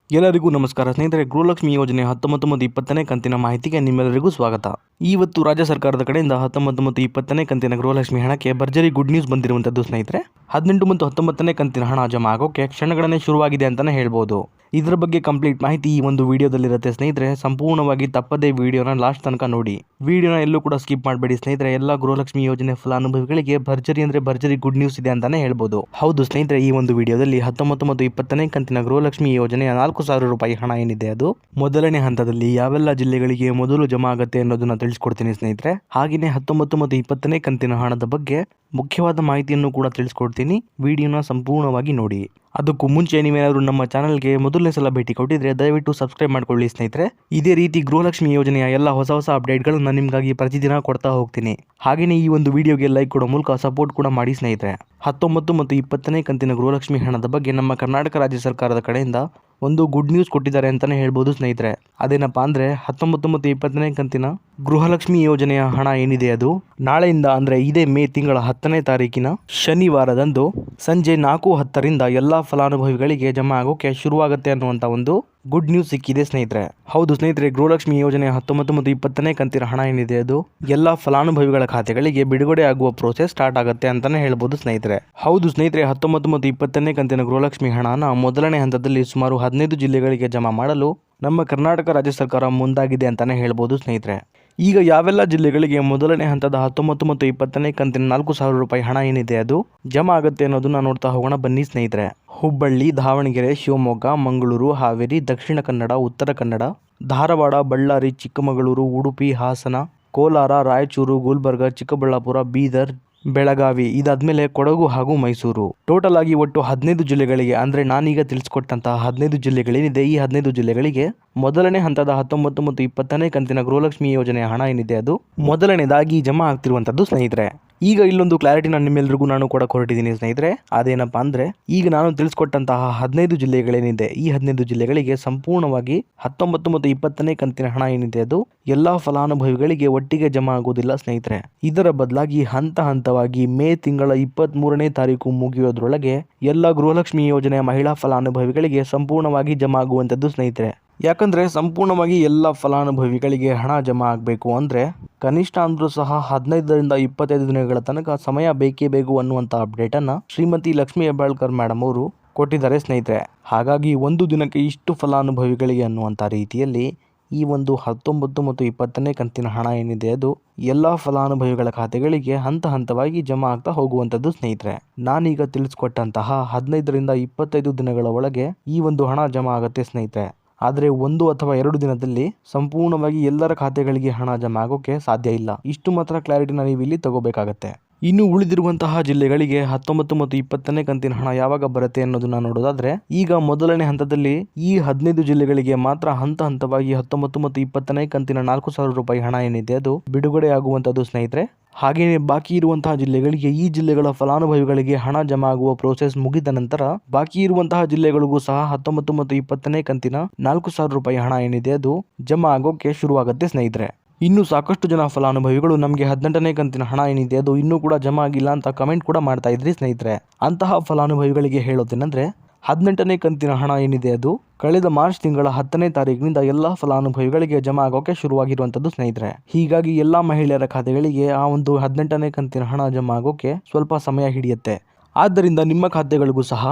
ಎಲ್ಲರಿಗೂ ನಮಸ್ಕಾರ ಸ್ನೇಹಿತರೆ. ಗೃಹಲಕ್ಷ್ಮಿ ಯೋಜನೆ 19 ಮತ್ತು 20ನೇ ಕಂತಿನ ಮಾಹಿತಿಗೆ ನಿಮ್ಮೆಲ್ಲರಿಗೂ ಸ್ವಾಗತ. ಇವತ್ತು ರಾಜ್ಯ ಸರ್ಕಾರದ ಕಡೆಯಿಂದ 19 ಮತ್ತು 20ನೇ ಕಂತಿನ ಗೃಹಲಕ್ಷ್ಮಿ ಹಣಕ್ಕೆ ಭರ್ಜರಿ ಗುಡ್ ನ್ಯೂಸ್ ಬಂದಿರುವಂತದ್ದು ಸ್ನೇಹಿತರೆ. 18 ಮತ್ತು 19ನೇ ಕಂತಿನ ಹಣ ಜಮಾ ಆಗೋಕೆ ಕ್ಷಣಗಣನೆ ಶುರುವಾಗಿದೆ ಅಂತಾನೆ ಹೇಳ್ಬೋದು. ಇದರ ಬಗ್ಗೆ ಕಂಪ್ಲೀಟ್ ಮಾಹಿತಿ ಈ ಒಂದು ವಿಡಿಯೋದಲ್ಲಿರುತ್ತೆ ಸ್ನೇಹಿತರೆ. ಸಂಪೂರ್ಣವಾಗಿ ತಪ್ಪದೇ ವಿಡಿಯೋನ ಲಾಸ್ಟ್ ತನಕ ನೋಡಿ. ವಿಡಿಯೋನ ಎಲ್ಲೂ ಕೂಡ ಸ್ಕಿಪ್ ಮಾಡಬೇಡಿ ಸ್ನೇಹಿತರೆ. ಎಲ್ಲ ಗೃಹಲಕ್ಷ್ಮಿ ಯೋಜನೆ ಫಲಾನುಭವಿಗಳಿಗೆ ಭರ್ಜರಿ ಅಂದ್ರೆ ಭರ್ಜರಿ ಗುಡ್ ನ್ಯೂಸ್ ಇದೆ ಅಂತಾನೆ ಹೇಳ್ಬೋದು. ಹೌದು ಸ್ನೇಹಿತರೆ, ಈ ಒಂದು ವಿಡಿಯೋದಲ್ಲಿ 19 ಮತ್ತು 20ನೇ ಕಂತಿನ ಗೃಹಲಕ್ಷ್ಮಿ ಯೋಜನೆಯ 4,000 ರೂಪಾಯಿ ಹಣ ಏನಿದೆ ಅದು ಮೊದಲನೇ ಹಂತದಲ್ಲಿ ಯಾವೆಲ್ಲ ಜಿಲ್ಲೆಗಳಿಗೆ ಮೊದಲು ಜಮಾ ಆಗುತ್ತೆ ಅನ್ನೋದನ್ನ ತಿಳಿಸ್ಕೊಡ್ತೀನಿ ಸ್ನೇಹಿತರೆ. ಹಾಗೆಯೇ 19 ಮತ್ತು 20ನೇ ಕಂತಿನ ಹಣದ ಬಗ್ಗೆ ಮುಖ್ಯವಾದ ಮಾಹಿತಿಯನ್ನು ಕೂಡ ತಿಳಿಸ್ಕೊಡ್ತೀನಿ. ವಿಡಿಯೋನ ಸಂಪೂರ್ಣವಾಗಿ ನೋಡಿ. ಅದಕ್ಕೂ ಮುಂಚೆ ನೀವೇನಾದರೂ ನಮ್ಮ ಚಾನಲ್ಗೆ ಮೊದಲನೇ ಸಲ ಭೇಟಿ ಕೊಟ್ಟಿದ್ರೆ ದಯವಿಟ್ಟು ಸಬ್ಸ್ಕ್ರೈಬ್ ಮಾಡ್ಕೊಳ್ಳಿ ಸ್ನೇಹಿತರೆ. ಇದೇ ರೀತಿ ಗೃಹಲಕ್ಷ್ಮಿ ಯೋಜನೆಯ ಎಲ್ಲ ಹೊಸ ಅಪ್ಡೇಟ್ಗಳನ್ನು ನಿಮಗಾಗಿ ಪ್ರತಿದಿನ ಕೊಡ್ತಾ ಹೋಗ್ತೀನಿ. ಹಾಗೆಯೇ ಈ ಒಂದು ವಿಡಿಯೋಗೆ ಲೈಕ್ ಕೊಡೋ ಮೂಲಕ ಸಪೋರ್ಟ್ ಕೂಡ ಮಾಡಿ ಸ್ನೇಹಿತರೆ. 19 ಮತ್ತು 20ನೇ ಕಂತಿನ ಗೃಹಲಕ್ಷ್ಮಿ ಹಣದ ಬಗ್ಗೆ ನಮ್ಮ ಕರ್ನಾಟಕ ರಾಜ್ಯ ಸರ್ಕಾರದ ಕಡೆಯಿಂದ ಒಂದು ಗುಡ್ ನ್ಯೂಸ್ ಕೊಟ್ಟಿದ್ದಾರೆ ಅಂತಾನೆ ಹೇಳ್ಬೋದು ಸ್ನೇಹಿತರೆ. ಅದೇನಪ್ಪಾ ಅಂದ್ರೆ 19 ಮತ್ತು 20ನೇ ಕಂತಿನ ಗೃಹಲಕ್ಷ್ಮಿ ಯೋಜನೆಯ ಹಣ ಏನಿದೆ ಅದು ನಾಳೆಯಿಂದ ಅಂದ್ರೆ ಇದೇ ಮೇ ತಿಂಗಳ 10ನೇ ತಾರೀಕಿನ ಶನಿವಾರದಂದು ಸಂಜೆ 4:10ರಿಂದ ಎಲ್ಲಾ ಫಲಾನುಭವಿಗಳಿಗೆ ಜಮಾ ಆಗೋಕೆ ಶುರುವಾಗುತ್ತೆ ಅನ್ನುವಂತ ಒಂದು ಗುಡ್ ನ್ಯೂಸ್ ಸಿಕ್ಕಿದೆ ಸ್ನೇಹಿತರೆ. ಹೌದು ಸ್ನೇಹಿತರೆ, ಗೃಹಲಕ್ಷ್ಮಿ ಯೋಜನೆ 19 ಮತ್ತು 20ನೇ ಕಂತಿನ ಹಣ ಏನಿದೆ ಅದು ಎಲ್ಲಾ ಫಲಾನುಭವಿಗಳ ಖಾತೆಗಳಿಗೆ ಬಿಡುಗಡೆ ಆಗುವ ಪ್ರೋಸೆಸ್ ಸ್ಟಾರ್ಟ್ ಆಗುತ್ತೆ ಅಂತಾನೆ ಹೇಳ್ಬೋದು ಸ್ನೇಹಿತರೆ. ಹೌದು ಸ್ನೇಹಿತರೆ, 19 ಮತ್ತು 20ನೇ ಕಂತಿನ ಗೃಹಲಕ್ಷ್ಮಿ ಹಣನ ಮೊದಲನೇ ಹಂತದಲ್ಲಿ ಸುಮಾರು 15 ಜಿಲ್ಲೆಗಳಿಗೆ ಜಮಾ ಮಾಡಲು ನಮ್ಮ ಕರ್ನಾಟಕ ರಾಜ್ಯ ಸರ್ಕಾರ ಮುಂದಾಗಿದೆ ಅಂತಾನೆ ಹೇಳ್ಬೋದು ಸ್ನೇಹಿತರೆ. ಈಗ ಯಾವೆಲ್ಲ ಜಿಲ್ಲೆಗಳಿಗೆ ಮೊದಲನೇ ಹಂತದ 19 ಮತ್ತು 20ನೇ ಕಂತಿನ 4,000 ರೂಪಾಯಿ ಹಣ ಏನಿದೆ ಅದು ಜಮಾ ಆಗುತ್ತೆ ಅನ್ನೋದನ್ನ ನೋಡ್ತಾ ಹೋಗೋಣ ಬನ್ನಿ ಸ್ನೇಹಿತರೆ. ಹುಬ್ಬಳ್ಳಿ, ದಾವಣಗೆರೆ, ಶಿವಮೊಗ್ಗ, ಮಂಗಳೂರು, ಹಾವೇರಿ, ದಕ್ಷಿಣ ಕನ್ನಡ, ಉತ್ತರ ಕನ್ನಡ, ಧಾರವಾಡ, ಬಳ್ಳಾರಿ, ಚಿಕ್ಕಮಗಳೂರು, ಉಡುಪಿ, ಹಾಸನ, ಕೋಲಾರ, ರಾಯಚೂರು, ಗುಲ್ಬರ್ಗ, ಚಿಕ್ಕಬಳ್ಳಾಪುರ, ಬೀದರ್, ಬೆಳಗಾವಿ, ಇದಾದ್ಮೇಲೆ ಕೊಡಗು ಹಾಗೂ ಮೈಸೂರು. ಟೋಟಲ್ ಆಗಿ ಒಟ್ಟು 15 ಜಿಲ್ಲೆಗಳಿಗೆ ಅಂದ್ರೆ ನಾನೀಗ ತಿಳಿಸ್ಕೊಟ್ಟಂತಹ 15 ಜಿಲ್ಲೆಗಳೇನಿದೆ ಈ 15 ಜಿಲ್ಲೆಗಳಿಗೆ ಮೊದಲನೇ ಹಂತದ 19 ಮತ್ತು 20ನೇ ಕಂತಿನ ಗೃಹಲಕ್ಷ್ಮಿ ಯೋಜನೆಯ ಹಣ ಏನಿದೆ ಅದು ಮೊದಲನೇದಾಗಿ ಜಮಾ ಆಗ್ತಿರುವಂತದ್ದು ಸ್ನೇಹಿತರೆ. ಈಗ ಇಲ್ಲೊಂದು ಕ್ಲಾರಿಟಿನ ನಿಮ್ಮೆಲ್ಲರಿಗೂ ನಾನು ಕೂಡ ಹೊರಟಿದ್ದೀನಿ ಸ್ನೇಹಿತರೆ. ಅದೇನಪ್ಪಾ ಅಂದ್ರೆ ಈಗ ನಾನು ತಿಳಿಸ್ಕೊಟ್ಟಂತಹ 15 ಜಿಲ್ಲೆಗಳೇನಿದೆ ಈ 15 ಜಿಲ್ಲೆಗಳಿಗೆ ಸಂಪೂರ್ಣವಾಗಿ 19 ಮತ್ತು 20ನೇ ಕಂತಿನ ಹಣ ಏನಿದೆ ಅದು ಎಲ್ಲಾ ಫಲಾನುಭವಿಗಳಿಗೆ ಒಟ್ಟಿಗೆ ಜಮಾ ಆಗುವುದಿಲ್ಲ ಸ್ನೇಹಿತರೆ. ಇದರ ಬದಲಾಗಿ ಹಂತ ಹಂತವಾಗಿ ಮೇ ತಿಂಗಳ 23ನೇ ತಾರೀಕು ಮುಗಿಯೋದ್ರೊಳಗೆ ಎಲ್ಲ ಗೃಹಲಕ್ಷ್ಮಿ ಯೋಜನೆಯ ಮಹಿಳಾ ಫಲಾನುಭವಿಗಳಿಗೆ ಸಂಪೂರ್ಣವಾಗಿ ಜಮಾ ಆಗುವಂತದ್ದು ಸ್ನೇಹಿತರೆ. ಯಾಕಂದ್ರೆ ಸಂಪೂರ್ಣವಾಗಿ ಎಲ್ಲ ಫಲಾನುಭವಿಗಳಿಗೆ ಹಣ ಜಮಾ ಆಗಬೇಕು ಅಂದ್ರೆ ಕನಿಷ್ಠ ಅಂದ್ರೂ ಸಹ 15ರಿಂದ 25 ದಿನಗಳ ತನಕ ಸಮಯ ಬೇಕೇ ಬೇಕು ಅನ್ನುವಂತ ಅಪ್ಡೇಟ್ ಅನ್ನ ಶ್ರೀಮತಿ ಲಕ್ಷ್ಮಿ ಹೆಬ್ಬಾಳ್ಕರ್ ಮೇಡಮ್ ಅವರು ಕೊಟ್ಟಿದ್ದಾರೆ ಸ್ನೇಹಿತರೆ. ಹಾಗಾಗಿ ಒಂದು ದಿನಕ್ಕೆ ಇಷ್ಟು ಫಲಾನುಭವಿಗಳಿಗೆ ಅನ್ನುವಂತ ರೀತಿಯಲ್ಲಿ ಈ ಒಂದು 19 ಮತ್ತು 20ನೇ ಕಂತಿನ ಹಣ ಏನಿದೆ ಅದು ಎಲ್ಲಾ ಫಲಾನುಭವಿಗಳ ಖಾತೆಗಳಿಗೆ ಹಂತ ಹಂತವಾಗಿ ಜಮಾ ಆಗ್ತಾ ಹೋಗುವಂತದ್ದು ಸ್ನೇಹಿತರೆ. ನಾನೀಗ ತಿಳಿಸ್ಕೊಟ್ಟಂತಹ 15ರಿಂದ 25 ದಿನಗಳ ಒಳಗೆ ಈ ಒಂದು ಹಣ ಜಮಾ ಆಗುತ್ತೆ ಸ್ನೇಹಿತರೆ. ಆದರೆ 1 ಅಥವಾ 2 ದಿನದಲ್ಲಿ ಸಂಪೂರ್ಣವಾಗಿ ಎಲ್ಲರ ಖಾತೆಗಳಿಗೆ ಹಣ ಜಮಾ ಆಗೋಕೆ ಸಾಧ್ಯ ಇಲ್ಲ. ಇಷ್ಟು ಮಾತ್ರ ಕ್ಲಾರಿಟಿನ ನೀವು ಇಲ್ಲಿ ತಗೋಬೇಕಾಗತ್ತೆ. ಇನ್ನು ಉಳಿದಿರುವಂತಹ ಜಿಲ್ಲೆಗಳಿಗೆ 19 ಮತ್ತು 20ನೇ ಕಂತಿನ ಹಣ ಯಾವಾಗ ಬರುತ್ತೆ ಅನ್ನೋದನ್ನ ನೋಡೋದಾದ್ರೆ ಈಗ ಮೊದಲನೇ ಹಂತದಲ್ಲಿ ಈ 15 ಜಿಲ್ಲೆಗಳಿಗೆ ಮಾತ್ರ ಹಂತ ಹಂತವಾಗಿ 19 ಮತ್ತು 20ನೇ ಕಂತಿನ 4,000 ರೂಪಾಯಿ ಹಣ ಏನಿದೆ ಅದು ಬಿಡುಗಡೆ ಆಗುವಂತದ್ದು ಸ್ನೇಹಿತರೆ. ಹಾಗೆಯೇ ಬಾಕಿ ಇರುವಂತಹ ಜಿಲ್ಲೆಗಳಿಗೆ ಈ ಜಿಲ್ಲೆಗಳ ಫಲಾನುಭವಿಗಳಿಗೆ ಹಣ ಜಮಾ ಆಗುವ ಪ್ರೋಸೆಸ್ ಮುಗಿದ ನಂತರ ಬಾಕಿ ಇರುವಂತಹ ಜಿಲ್ಲೆಗಳಿಗೂ ಸಹ 19 ಮತ್ತು 20ನೇ ಕಂತಿನ 4,000 ರೂಪಾಯಿ ಹಣ ಏನಿದೆ ಅದು ಜಮಾ ಆಗೋಕೆ ಶುರುವಾಗುತ್ತೆ ಸ್ನೇಹಿತರೆ. ಇನ್ನು ಸಾಕಷ್ಟು ಜನ ಫಲಾನುಭವಿಗಳು ನಮಗೆ 18ನೇ ಕಂತಿನ ಹಣ ಏನಿದೆ ಅದು ಇನ್ನೂ ಕೂಡ ಜಮಾ ಆಗಿಲ್ಲ ಅಂತ ಕಮೆಂಟ್ ಕೂಡ ಮಾಡ್ತಾ ಇದ್ರಿ ಸ್ನೇಹಿತರೆ. ಅಂತಹ ಫಲಾನುಭವಿಗಳಿಗೆ ಹೇಳೋದೇನೆಂದ್ರೆ 18ನೇ ಕಂತಿನ ಹಣ ಏನಿದೆ ಅದು ಕಳೆದ ಮಾರ್ಚ್ ತಿಂಗಳ 10ನೇ ತಾರೀಕಿನಿಂದ ಎಲ್ಲಾ ಫಲಾನುಭವಿಗಳಿಗೆ ಜಮಾ ಆಗೋಕೆ ಶುರುವಾಗಿರುವಂತದ್ದು ಸ್ನೇಹಿತರೆ. ಹೀಗಾಗಿ ಎಲ್ಲಾ ಮಹಿಳೆಯರ ಖಾತೆಗಳಿಗೆ ಆ ಒಂದು 18ನೇ ಕಂತಿನ ಹಣ ಜಮಾ ಆಗೋಕೆ ಸ್ವಲ್ಪ ಸಮಯ ಹಿಡಿಯುತ್ತೆ. ಆದ್ದರಿಂದ ನಿಮ್ಮ ಖಾತೆಗಳಿಗೂ ಸಹ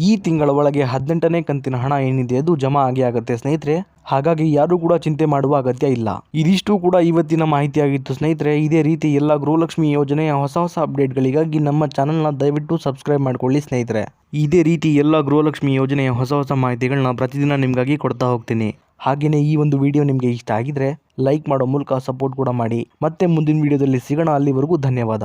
ಈ ತಿಂಗಳ ಒಳಗೆ 18ನೇ ಕಂತಿನ ಹಣ ಏನಿದೆ ಅದು ಜಮಾ ಆಗುತ್ತೆ ಸ್ನೇಹಿತರೆ. ಹಾಗಾಗಿ ಯಾರು ಕೂಡ ಚಿಂತೆ ಮಾಡುವ ಅಗತ್ಯ ಇಲ್ಲ. ಇದಿಷ್ಟು ಕೂಡ ಇವತ್ತಿನ ಮಾಹಿತಿಯಾಗಿತ್ತು ಸ್ನೇಹಿತರೆ. ಇದೇ ರೀತಿ ಎಲ್ಲ ಗೃಹಲಕ್ಷ್ಮಿ ಯೋಜನೆಯ ಹೊಸ ಅಪ್ಡೇಟ್ಗಳಿಗಾಗಿ ನಮ್ಮ ಚಾನಲ್ನ ದಯವಿಟ್ಟು ಸಬ್ಸ್ಕ್ರೈಬ್ ಮಾಡ್ಕೊಳ್ಳಿ ಸ್ನೇಹಿತರೆ. ಇದೇ ರೀತಿ ಎಲ್ಲ ಗೃಹಲಕ್ಷ್ಮಿ ಯೋಜನೆಯ ಹೊಸ ಮಾಹಿತಿಗಳನ್ನ ಪ್ರತಿದಿನ ನಿಮಗಾಗಿ ಕೊಡ್ತಾ ಹೋಗ್ತೀನಿ. ಹಾಗೆಯೇ ಈ ಒಂದು ವಿಡಿಯೋ ನಿಮಗೆ ಇಷ್ಟ ಆಗಿದ್ರೆ ಲೈಕ್ ಮಾಡೋ ಮೂಲಕ ಸಪೋರ್ಟ್ ಕೂಡ ಮಾಡಿ. ಮತ್ತೆ ಮುಂದಿನ ವಿಡಿಯೋದಲ್ಲಿ ಸಿಗೋಣ. ಅಲ್ಲಿವರೆಗೂ ಧನ್ಯವಾದ.